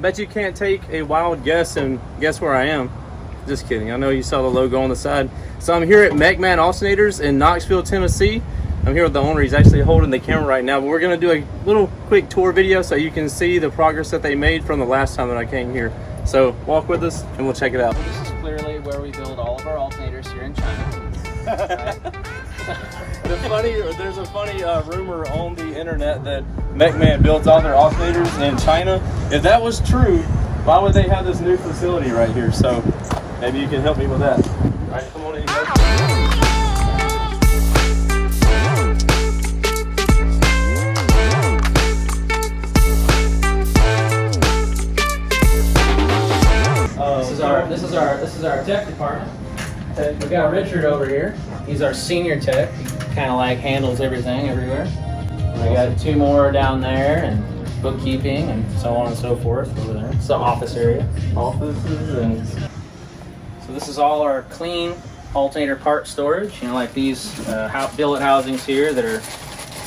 bet you can't take a wild guess and guess where I am. Just kidding. I know you saw the logo on the side. So I'm here at Mechman Alternators in Knoxville, Tennessee. I'm here with the owner. He's actually holding the camera right now, but we're going to do a little quick tour video so you can see the progress that they made from the last time that I came here. So walk with us and we'll check it out. This is clearly where we build all of our alternators here in China. There's a funny rumor on the internet that Mechman builds all their alternators in China. If that was true, why would they have this new facility right here? So maybe you can help me with that. All right, come on in, guys. This is our tech department. We got Richard over here. He's our senior tech. He kind of like handles everything everywhere. We got two more down there and bookkeeping and so on and so forth over there. It's the office area. Offices and so this is all our clean alternator part storage. You know, like these billet housings here that are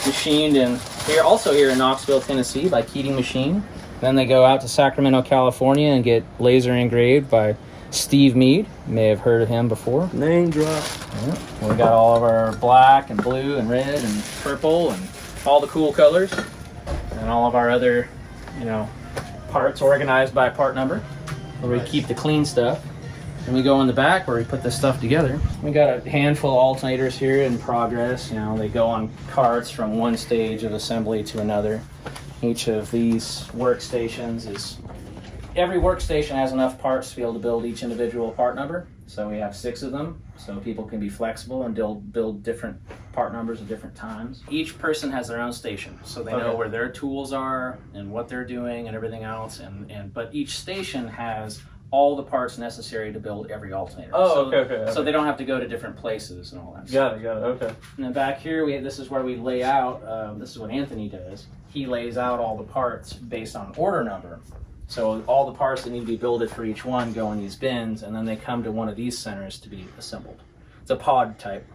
machined in here, also here in Knoxville, Tennessee by Keating Machine. Then they go out to Sacramento, California and get laser engraved by Steve Mead. You may have heard of him before. Name drop. Yeah. And we got all of our black and blue and red and purple and all the cool colors. And all of our other, you know, parts organized by part number, where we keep the clean stuff. And we go in the back where we put this stuff together. We got a handful of alternators here in progress. You know, they go on carts from one stage of assembly to another. Each of these workstations is, every workstation has enough parts to be able to build each individual part number. So we have 6 of them, so people can be flexible and build different part numbers at different times. Each person has their own station, so they know where their tools are and what they're doing and everything else. But each station has all the parts necessary to build every alternator. Oh, okay. So they don't have to go to different places and all that stuff. Got it, okay. And then back here, this is where we lay out, this is what Anthony does. He lays out all the parts based on order number. So all the parts that need to be built for each one go in these bins, and then they come to one of these centers to be assembled. It's a pod type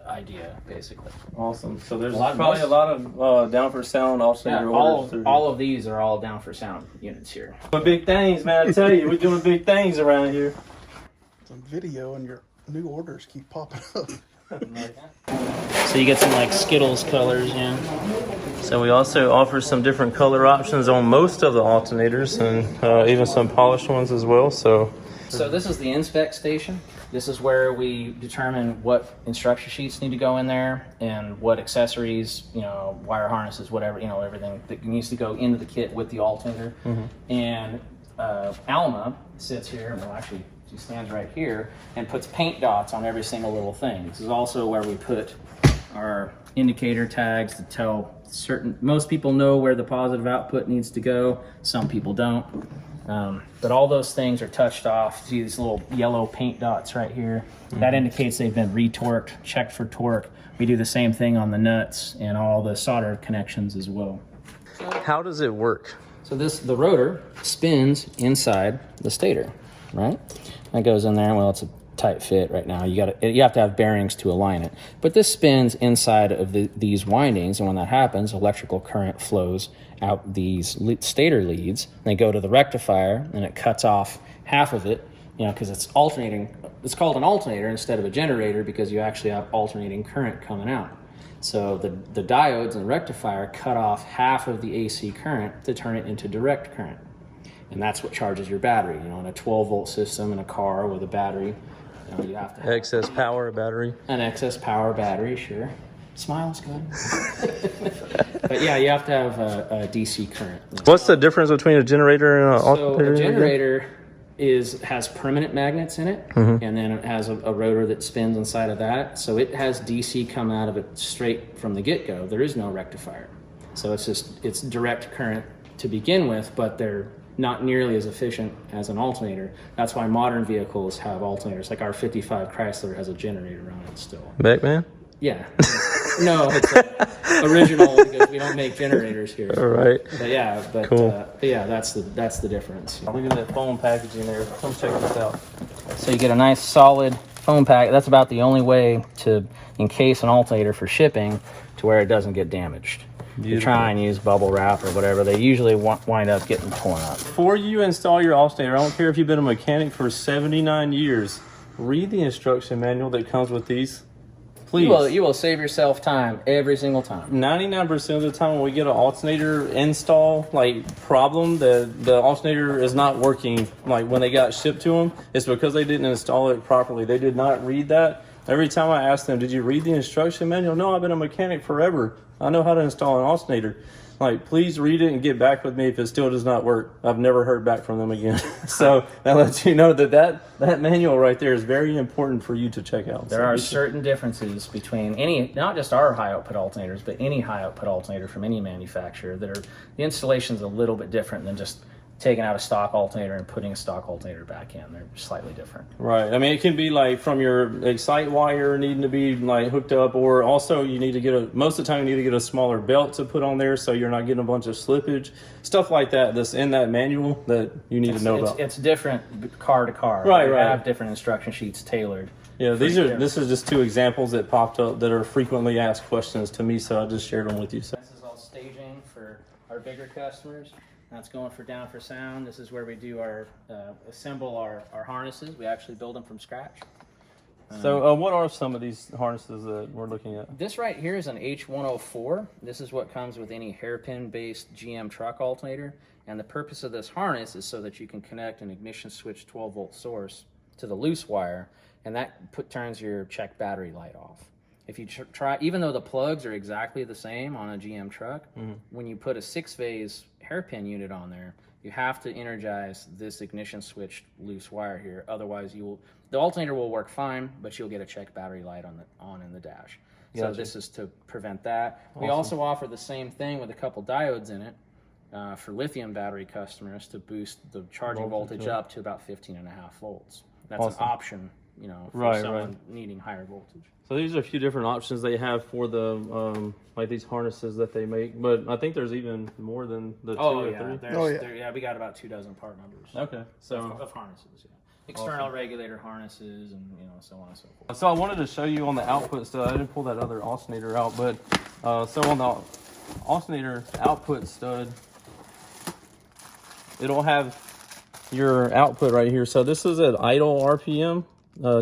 idea, basically. Awesome. So there's probably a lot of down for sound alternator orders. All of these are all down for sound units here. Doing big things, man, I tell you. We're doing big things around here. Some video and your new orders keep popping up. So you get some like Skittles colors, yeah. So we also offer some different color options on most of the alternators and even some polished ones as well. So this is the inspect station. This is where we determine what instruction sheets need to go in there and what accessories, you know, wire harnesses, whatever, you know, everything that needs to go into the kit with the alternator. And Alma sits here, well actually she stands right here and puts paint dots on every single little thing. This is also where we put our indicator tags to tell most people know where the positive output needs to go, some people don't. But all those things are touched off. See these little yellow paint dots right here? That indicates they've been retorqued, checked for torque. We do the same thing on the nuts and all the solder connections as well. how does it work? So the rotor spins inside the stator, right? That goes in there, well, it's a tight fit right now. You have to have bearings to align it. But this spins inside of these windings, and when that happens, electrical current flows out these stator leads. They go to the rectifier, and it cuts off half of it, you know, because it's alternating. It's called an alternator instead of a generator because you actually have alternating current coming out. So the diodes and the rectifier cut off half of the AC current to turn it into direct current. And that's what charges your battery. You know, in a 12-volt system in a car with a battery, you know, you have to have excess power battery. An excess power battery, sure. Smile's good. But yeah, you have to have a DC current. What's the difference between a generator and an alternator? So a generator has permanent magnets in it, and then it has a rotor that spins inside of that. So it has DC come out of it straight from the get-go. There is no rectifier. So it's direct current to begin with, but they're not nearly as efficient as an alternator. That's why modern vehicles have alternators. Like our 55 Chrysler has a generator on it still. Mechman? Yeah. No, it's original because we don't make generators here. All right. But yeah, cool. Yeah, that's the difference. Look at that foam packaging there. Come check this out. So you get a nice solid foam pack. That's about the only way to encase an alternator for shipping to where it doesn't get damaged. you try and use bubble wrap or whatever, they usually wind up getting torn up. Before you install your alternator, I don't care if you've been a mechanic for 79 years, read the instruction manual that comes with these. Please. You will save yourself time every single time. 99% of the time when we get an alternator install problem, the alternator is not working when they got shipped to them, it's because they didn't install it properly. They did not read that. Every time I ask them, did you read the instruction manual? No, I've been a mechanic forever. I know how to install an alternator. Please read it and get back with me if it still does not work. I've never heard back from them again. So that lets you know that manual right there is very important for you to check out. There are certain differences between not just our high output alternators, but any high output alternator from any manufacturer the installation's a little bit different than just taking out a stock alternator and putting a stock alternator back in. They're slightly different. Right. I mean, it can be from your excite wire needing to be hooked up, or also you need to most of the time you need to get a smaller belt to put on there so you're not getting a bunch of slippage. Stuff like that that's in that manual that you need to know about. It's different car to car. Right, They right. have different instruction sheets tailored. Yeah, this is just two examples that popped up that are frequently asked questions to me, so I just shared them with you. So. This is all staging for our bigger customers. That's going for down for sound. This is where we do assemble our harnesses. We actually build them from scratch. So what are some of these harnesses that we're looking at? This right here is an H104. This is what comes with any hairpin-based GM truck alternator. And the purpose of this harness is so that you can connect an ignition switch 12-volt source to the loose wire, and that turns your check battery light off. If you try, even though the plugs are exactly the same on a GM truck, when you put a 6-phase hairpin unit on there, you have to energize this ignition switch loose wire here. Otherwise, the alternator will work fine, but you'll get a check battery light on in the dash. Gotcha. So this is to prevent that. Awesome. We also offer the same thing with a couple diodes in it for lithium battery customers to boost the charging voltage up to about 15.5 volts. That's awesome. An option, for someone needing higher voltage. So these are a few different options they have for the these harnesses that they make, but I think there's even more than the two or three. We got about 24 part numbers. Okay, so of harnesses, external regulator harnesses, and so on and so forth. So I wanted to show you on the output stud. I didn't pull that other alternator out, but so on the alternator output stud, it'll have your output right here. So this is at idle RPM,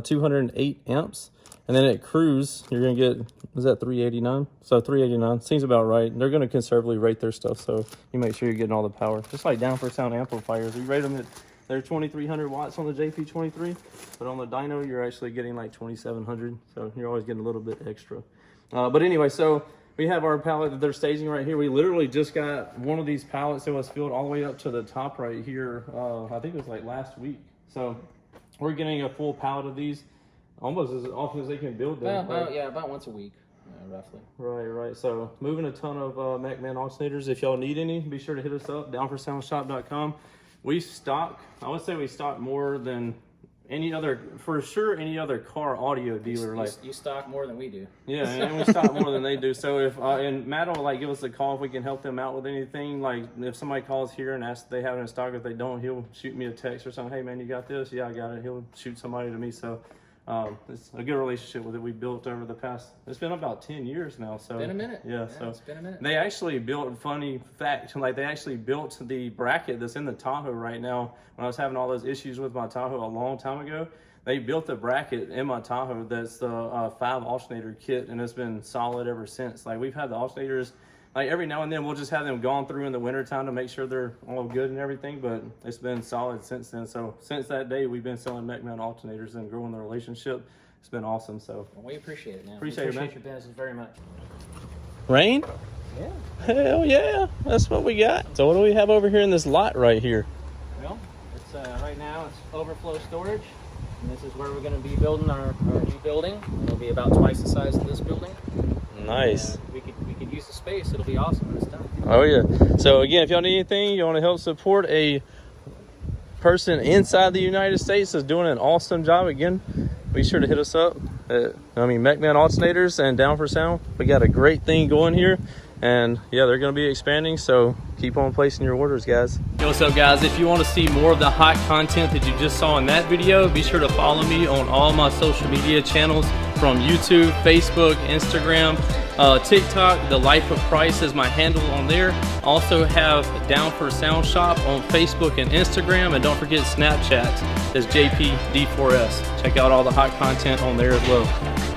208 amps. And then at cruise, you're going to get, is that 389? So 389 seems about right. They're going to conservatively rate their stuff, so you make sure you're getting all the power. Just like down for sound amplifiers. We rate them at, they're 2,300 watts on the JP23, but on the dyno, you're actually getting 2,700. So you're always getting a little bit extra. But anyway, so we have our pallet that they're staging right here. We literally just got one of these pallets that was filled all the way up to the top right here. I think it was last week. So we're getting a full pallet of these. Almost as often as they can build them. About once a week, roughly. Right. So moving a ton of Mechman alternators. If y'all need any, be sure to hit us up, downforsoundshop.com. We stock, I would say we stock more than any other car audio dealer. You stock more than we do. Yeah, and we stock more than they do. So if, and Matt will give us a call if we can help them out with anything. If somebody calls here and asks if they have it in stock, if they don't, he'll shoot me a text or something. Hey man, you got this? Yeah, I got it. He'll shoot somebody to me. So it's a good relationship with it we built over the past, it's been about 10 years now. So been a minute. Yeah, so it's been a minute. They actually built, funny fact, they actually built the bracket that's in the Tahoe right now. When I was having all those issues with my Tahoe a long time ago, they built the bracket in my Tahoe that's the 5 alternator kit, and it's been solid ever since. We've had the alternators, every now and then we'll just have them gone through in the wintertime to make sure they're all good and everything, but it's been solid since then. So since that day, we've been selling Mechman alternators and growing the relationship. It's been awesome. So we appreciate it, man. Appreciate your business very much. Rain? Yeah. Hell yeah, that's what we got. So what do we have over here in this lot right here? Well, it's right now it's overflow storage, and this is where we're going to be building our new building. It'll be about twice the size of this building. Nice. We could use the space. It'll be awesome when it's done. Oh yeah. So again, if y'all need anything, you want to help support a person inside the United States that's doing an awesome job, again, be sure to hit us up at, Mechman Alternators and Down for Sound. We got a great thing going here, and yeah, they're going to be expanding, so keep on placing your orders, guys. Yo, what's up, guys? If you want to see more of the hot content that you just saw in that video, be sure to follow me on all my social media channels, from YouTube, Facebook, Instagram. TikTok, The Life of Price is my handle on there. Also have Down for Sound Shop on Facebook and Instagram, and don't forget Snapchat is JPD4S. Check out all the hot content on there as well.